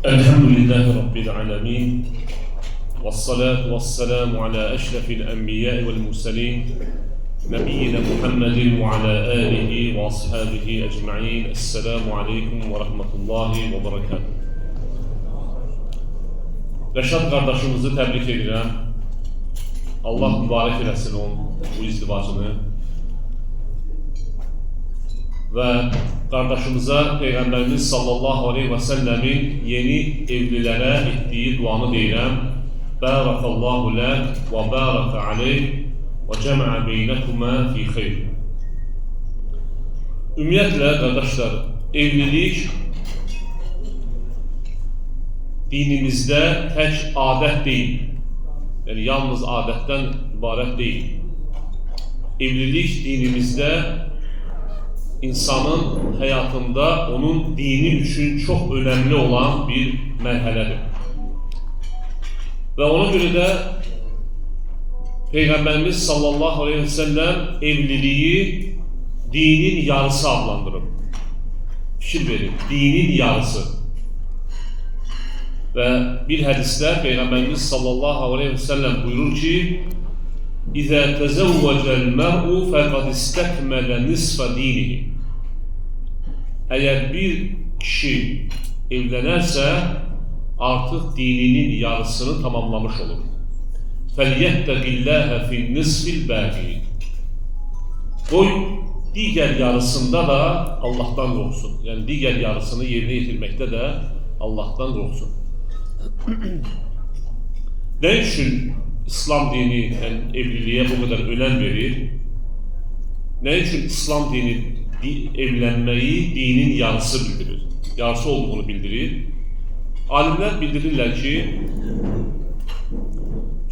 Elhamdülillahi Rabbil alemin. Vessalatu vesselamu ala eşrefil enbiya'i vel murselin. Nebiyyina Muhammedin ve ala alihi ve ashabihi ecma'in. Esselamu aleyküm ve rahmetullahi ve berekatuhu. Rəşad qardaşımızı təbrik edirəm. Allah mübarək eləsin onun bu izdivacını. Və qardaşımıza Peyğəmbərimiz sallallahu aleyhi və səlləmin yeni evlilərə etdiyi duanı deyirəm. Bərakallahu lək və bərəkə aleyh və cəməə beynəkümə fi xeyr. Ümumiyyətlə, qardaşlar, evlilik dinimizdə tək adət deyil. Yəni, yalnız adətdən ibarət deyil. Evlilik dinimizdə insanın həyatında onun dini üçün çox önəmli olan bir mərhələdir. Və ona görə də Peyğəmbərimiz sallallahu aleyhi və səlləm evliliyi dinin yarısı adlandırıb. Fikir verin, dinin yarısı. Və bir hədisdə Peyğəmbərimiz sallallahu aleyhi və səlləm buyurur ki, İzə təzəvvəcəl mər'u fəqad istəkmələ nisfə dinihi. Əgər bir kişi evlənərsə, artıq dininin yarısını tamamlamış olur. Fəliyyəttəqilləhə fil nisfil bəqi. Qoy digər yarısında da Allahdan qorxsun. Yəni, digər yarısını yerinə yetirməkdə də Allahdan qorxsun. Nə üçün İslam dini evliliyə bu qədər önəm verir? Nə üçün İslam dini evlənməyi dinin yarısı bildirir? Yarısı olduğunu bildirir. Alimlər bildirirlər ki,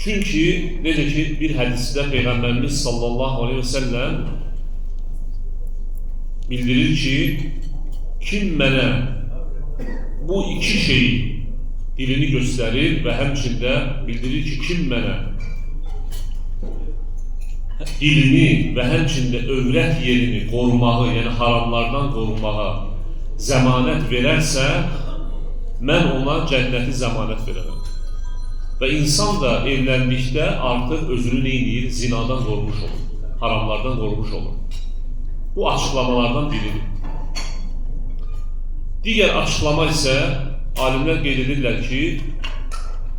çünki necə ki bir hədisdə Peyğəmbərimiz sallallahu aleyhi və səlləm bildirir ki, kim mənə bu iki şeyi dilini göstərir və həmçində bildirir ki, kim mənə dilini və həmçində övrət yerini qorumağı, yəni haramlardan qorumağa zəmanət verərsə, mən ona cənnəti zəmanət verərəm. Və insan da evləndikdə artıq özünü neyinir? Zinadan qorumuş olur, haramlardan qorumuş olur. Bu açıqlamalardan biridir. Digər açıqlama isə alimlər qeyd edirlər ki,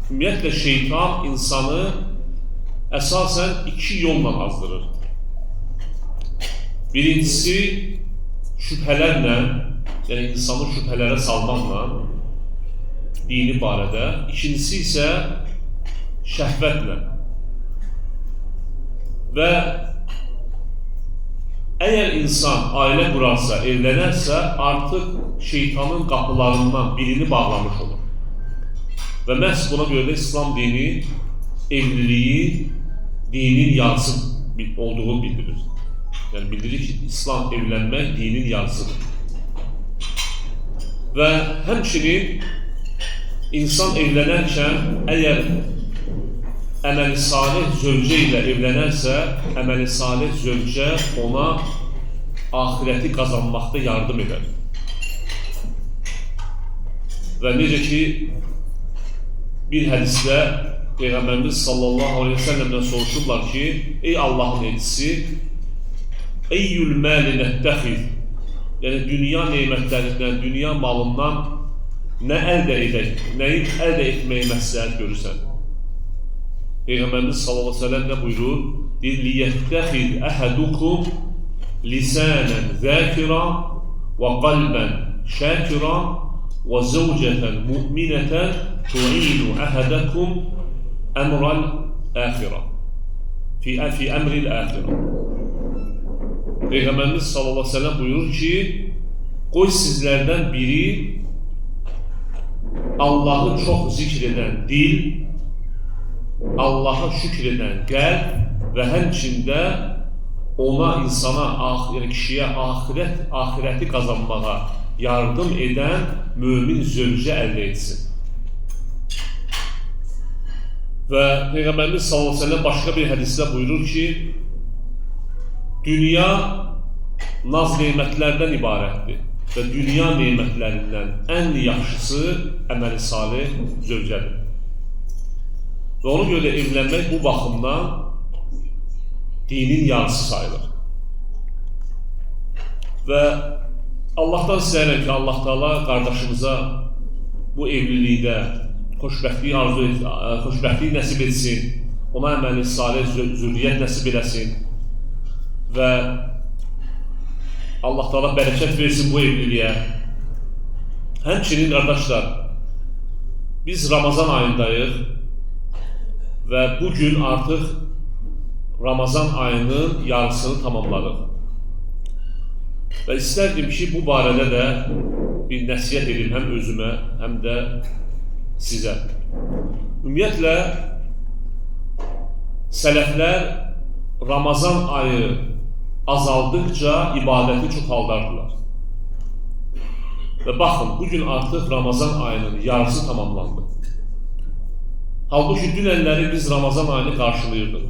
ümumiyyətlə şeytan insanı əsasən iki yolla azdırır. Birincisi, şübhələrlə, yəni insanı şübhələrə salmaqla dini barədə. İkincisi isə şəhvətlə. Və əgər insan ailə qurarsa, evlənərsə, artıq şeytanın qapılarından birini bağlamış olur. Və məhz buna görə də İslam dini evliliyi dinin yarısı olduğu bildirir. Yəni bildirir ki, İslam evlənmək dinin yarısıdır. Və həmçinin insan evlənərkən əgər əməli salih zövcə ilə evlənərsə, əməli salih zövcə ona axirəti qazanmaqda yardım edər. Və necə ki, bir hədisdə Peyğəmbərimiz sallallahu aleyhi və səlləmdən soruşurlar ki, ey Allahın elçisi, eyyül məli nəttəxiz, yəni dünya neymətlərindən, dünya malından nə əldə edək, nəyi əldə etməyi məsləhət görürsən? Peyğəmbərimiz sallallahu aleyhi və səlləm nə buyurur? Liyyəttəxiz əhədukum lisənən zəkiran və qalbən şəkiran və zəvcətən müminətən tu'inu əhədəkum əmral əxirə fi əmril əxirə. Peyğəmbərimiz sallallahu aleyhi və səlləm buyurur ki, qoy sizlərdən biri Allahı çox zikr edən dil, Allaha şükr edən qəlb və həmçində ona, insana, yəni kişiyə axirəti qazanmağa yardım edən mömin zövcə əldə etsin. Və Peyğəmbərimiz sallallahu aleyhi və səlləm başqa bir hədisdə buyurur ki, dünya naz-nemətlərdən ibarətdir. və dünya nemətlərindən ən yaxşısı əməli salih zövcədir. Və ona görə evlənmək bu baxımdan dinin yarısı sayılır. Və Allahdan istəyirəm ki, Allah Taala qardaşımıza bu evlilikdə xoşbəxtlik nəsib etsin, ona əməli salih zürriyyət nəsib eləsin və Allah Taala bərəkət versin bu evliliyə. Həmçinin qardaşlar, biz Ramazan ayındayıq və bugün artıq Ramazan ayının yarısını tamamladıq. Və istərdim ki, bu barədə də bir nəsihət edim həm özümə, həm də sizə. Ümumiyyətlə, sələflər Ramazan ayı azaldıqca ibadəti çoxaldardılar. Və baxın, bugün artıq Ramazan ayının yarısı tamamlandı. Halbuki dünənləri biz Ramazan ayını qarşılayırdıq.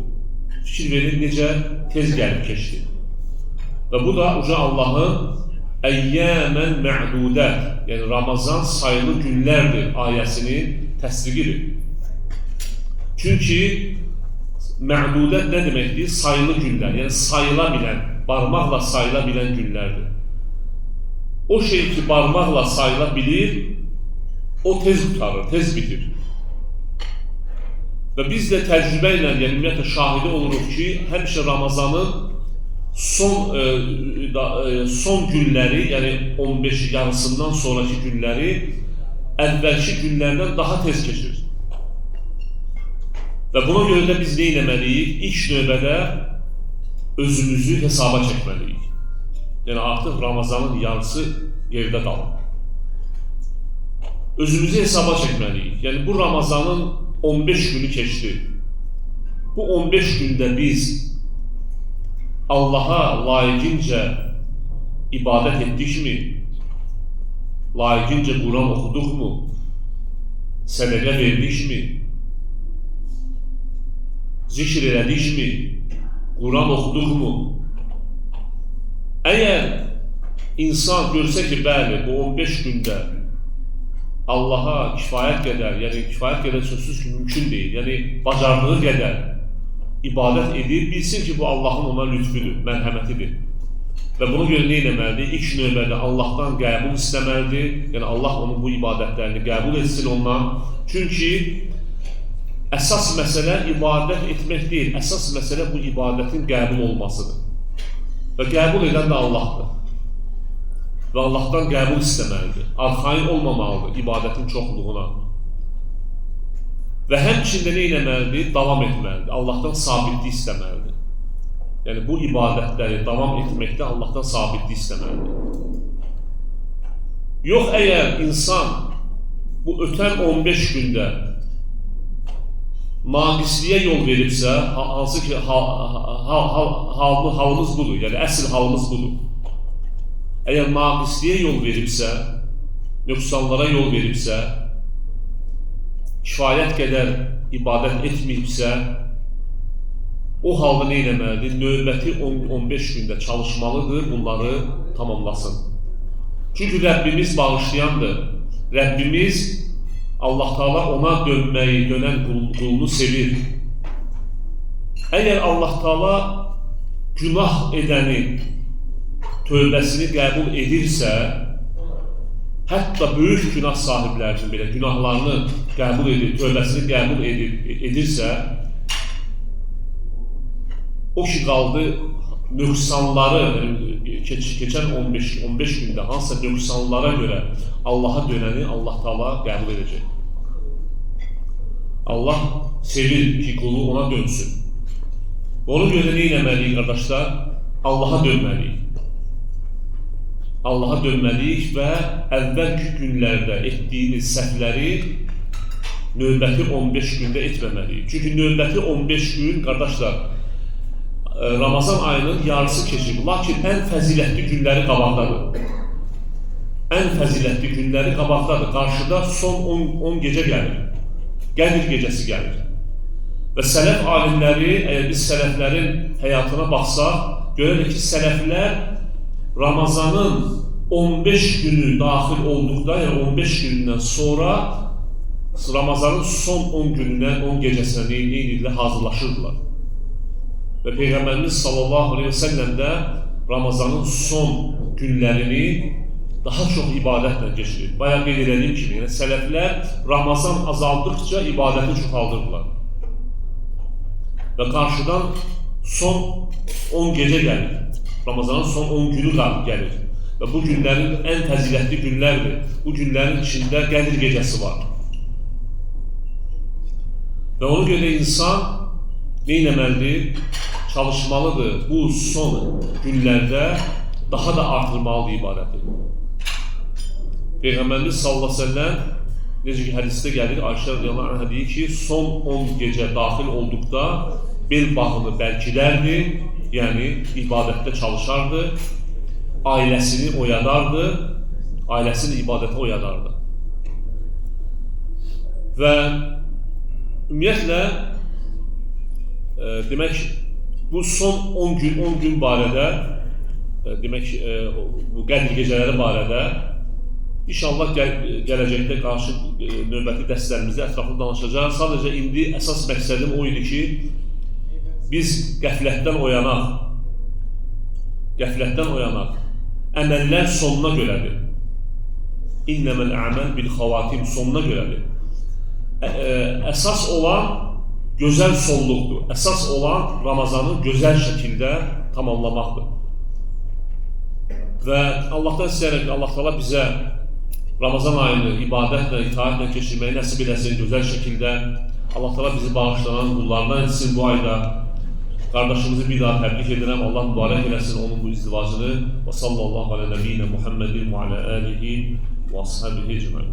Fikir verin, necə tez gəlib keçdi. Və bu da uca Allahın əyyəmən mə'dudət, yəni Ramazan sayılı günlərdir ayəsinin təsdiqidir. Çünki mə'dudət nə deməkdir? Sayılı günlər, yəni sayıla bilən, barmaqla sayıla bilən günlərdir. O şey ki, barmaqla sayıla bilir, o tez qutarır, tez bitir. Və biz də təcrübə ilə, yəni ümumiyyətlə şahidi oluruq ki, həmişə Ramazanın son günləri, yəni 15 yarısından sonraki günləri əvvəlki günlərdən daha tez keçir. Və buna görə də biz nə etməliyik? İlk növbədə özümüzü hesaba çəkməliyik. Yəni artıq Ramazanın yarısı yerdə qalır. Özümüzü hesaba çəkməliyik. Yəni bu Ramazanın 15 günü keçdi. Bu 15 gündə biz Allaha layiqincə ibadət etdikmi? Layiqincə Quran oxuduqmu? Sədəqə verdikmi? Zikr elədikmi? Quran oxuduqmu? Əgər insan görsə ki, bəli, bu 15 gündə Allaha kifayət qədər, yəni kifayət qədər sözsüz ki, mümkün deyil, yəni bacardığı qədər ibadət edir, bilsin ki, bu Allahın ona lütfüdür, mərhəmətidir. Və buna görə nə etməlidir? İlk növbədə Allahdan qəbul istəməlidir, yəni Allah onun bu ibadətlərini qəbul etsin ondan. Çünki əsas məsələ ibadət etmək deyil, əsas məsələ bu ibadətin qəbul olmasıdır. Və qəbul edən də Allahdır. Və Allahdan qəbul istəməlidir, arxain olmamalıdır ibadətin çoxluğuna. Və həmçində nə etməlidir? Davam etməlidir, Allahdan sabitlik istəməlidir. Yəni bu ibadətləri davam etməkdə Allahdan sabitlik istəməlidir. Yox, əgər insan bu ötən 15 gündə naqisliyə yol veribsə, hansı ki halımız budur, yəni əsl halımız budur. Əgər naqisliyə yol veribsə, nöqsanlara yol veribsə, kifayət qədər ibadət etməyibsə, o halda nə etməlidir? Növbəti 15 gündə çalışmalıdır, bunları tamamlasın. Çünki Rəbbimiz bağışlayandır. Rəbbimiz, Allah Taala ona dönməyi, dönən qulunu sevir. Əgər Allah Taala günah edəni tövbəsini qəbul edirsə, hətta böyük günah sahiblərinin belə günahlarını qəbul edir, tövbəsini qəbul edirsə, o ki qaldı nöqsanları, keçən 15 gündə hansısa nöqsanlara görə Allaha dönəni Allah Taala qəbul edəcək. Allah sevir ki, qulu ona dönsün. Ona görə nə etməliyik, qardaşlar? Allaha dönməliyik. Allaha dönməliyik və əvvəlki günlərdə etdiyimiz səhvləri növbəti 15 gündə etməməliyik. Çünki növbəti 15 gün, qardaşlar, Ramazan ayının yarısı keçib, lakin ən fəzilətli günləri qabaqdadır. Ən fəzilətli günləri qabaqdadır. Qarşıda son 10 gecə gəlir. Qədir gecəsi gəlir. Və sələf alimləri, əgər biz sələflərin həyatına baxsaq, görürük ki, sələflər Ramazanın 15 günü daxil olduqda, yəni 15 gündən sonra Ramazanın son 10 günündən, 10 gecəsinə nə edirlər? Hazırlaşırdılar. Və Peyğəmbərimiz sallallahu aleyhi və səlləm də Ramazanın son günlərini daha çox ibadətlə geçirir. Bayaq qeyd edədiyim kimi, yəni sələflər Ramazan azaldıqca ibadəti çoxaldırdılar. Və qarşıdan son 10 gecə gəlir. Ramazanın son 10 günü gəlir. Və bu günlərin ən fəzilətli günlərdir. Bu günlərin içində Qədir gecəsi var. Və ona görə insan nə etməlidir? Çalışmalıdır. Bu son günlərdə daha da artırmalıdır ibadəti. Peyğəmbərimiz sallallahu aleyhi ve sellem necə ki hədisdə gəlir, Ayşə radiyallahu anhə deyir ki, son 10 gecə daxil olduqda bel bağını bərkilərdi, yəni ibadətdə çalışardı, ailəsini oyadardı, ailəsini ibadətə oyadardı. Və ümumiyyətlə, demək, bu son 10 gün barədə, demək, bu Qədir gecələri barədə İnşallah gələcəkdə qarşı növbəti dərslərimizdə ətraflı danışacaq. Sadəcə indi əsas məqsədim o idi ki, biz qəflətdən oyanaq. Əməllər sonuna görədir. İnnəməl əməl bil xavatim sonuna görədir. Əsas olan gözəl sonluqdur. Əsas olan Ramazanı gözəl şəkildə tamamlamaqdır. Və Allahdan istəyərək Allah Teala bizə Ramazan ayını ibadətlə, itaətlə keçirməyi nəsib eləsin gözəl şəkildə. Allah Teala bizi bağışlanan qullarından etsin bu ayda. Qardaşımızı bir daha təbrik edirəm. Allah mübarək eləsin onun bu izdivacını. Və sallallahu alə nəbiyyinə Muhammedin və alə alihi və ashabihi ecmaîn.